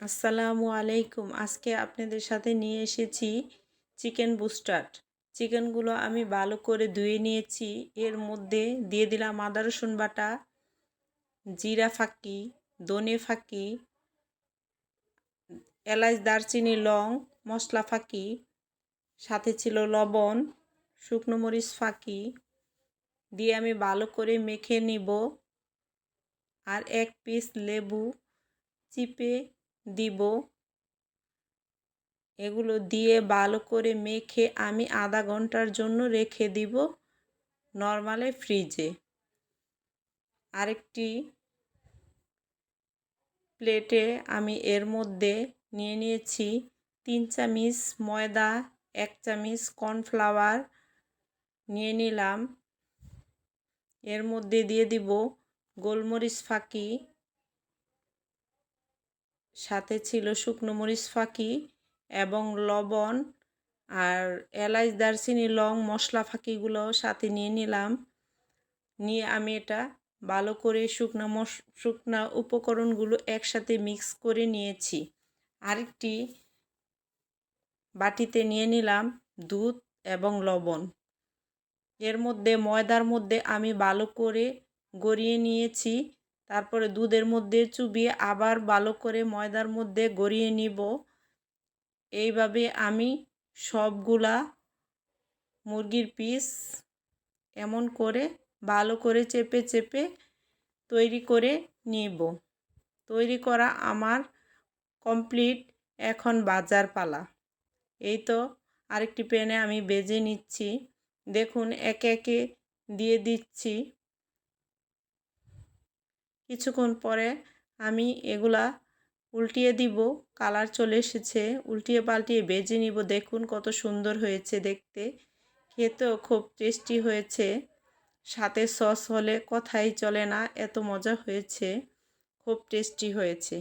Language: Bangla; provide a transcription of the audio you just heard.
আসসালামু আলাইকুম। আজকে আপনাদের সাথে নিয়ে এসেছি চিকেন বুস্টার। চিকেনগুলো আমি ভালো করে ধুয়ে নিয়েছি। এর মধ্যে দিয়ে দিলাম আদা রসুন বাটা, জিরা ফাঁকি, ধনে ফাঁকি, এলাচ দারচিনি লং মশলা ফাঁকি, সাথে ছিল লবণ, শুকনো মরিচ ফাঁকি দিয়ে আমি ভালো করে মেখে নিব। আর এক পিস লেবু চিপে দিব। এগুলো দিয়ে ভালো করে মেখে আমি আধা ঘন্টার জন্য রেখে দিব নরমালে ফ্রিজে। আরেকটি প্লেটে আমি এর মধ্যে নিয়ে নিয়েছি 3 চামচ ময়দা, 1 চামচ কর্নফ্লাওয়ার নিয়ে নিলাম। এর মধ্যে দিয়ে দিব গোলমরিচ ফাঁকি, সাথে ছিল শুকনো মরিচ ফাঁকি এবং লবণ আর এলাচ দারচিনি লং মশলা ফাঁকিগুলো সাথে নিয়ে নিলাম। নিয়ে আমি এটা ভালো করে শুকনা উপকরণগুলো একসাথে মিক্স করে নিয়েছি। আরেকটি বাটিতে নিয়ে নিলাম দুধ এবং লবণ। এর মধ্যে ময়দার মধ্যে আমি ভালো করে গড়িয়ে নিয়েছি। তারপরে দুধের মধ্যে চুবিয়ে আবার ভালো করে ময়দার মধ্যে গড়িয়ে নিব। এইভাবে আমি সবগুলা মুরগির পিস এমন করে ভালো করে চেপে চেপে তৈরি করে নিব। তৈরি করা আমার কমপ্লিট। এখন ভাজার পালা। এই তো আরেকটি প্যানে আমি ভেজে নিচ্ছি। দেখুন একে একে দিয়ে দিচ্ছি। কিছুক্ষণ পরে আমি এগুলা উল্টিয়ে দিব। কালার চলে এসেছে। উল্টিয়ে পাল্টিয়ে ভেজে নিব। দেখুন কত সুন্দর হয়েছে দেখতে। খেতেও খুব টেস্টি হয়েছে। সাথে সস হলে কথাই চলে না, এত মজা হয়েছে। খুব টেস্টি হয়েছে।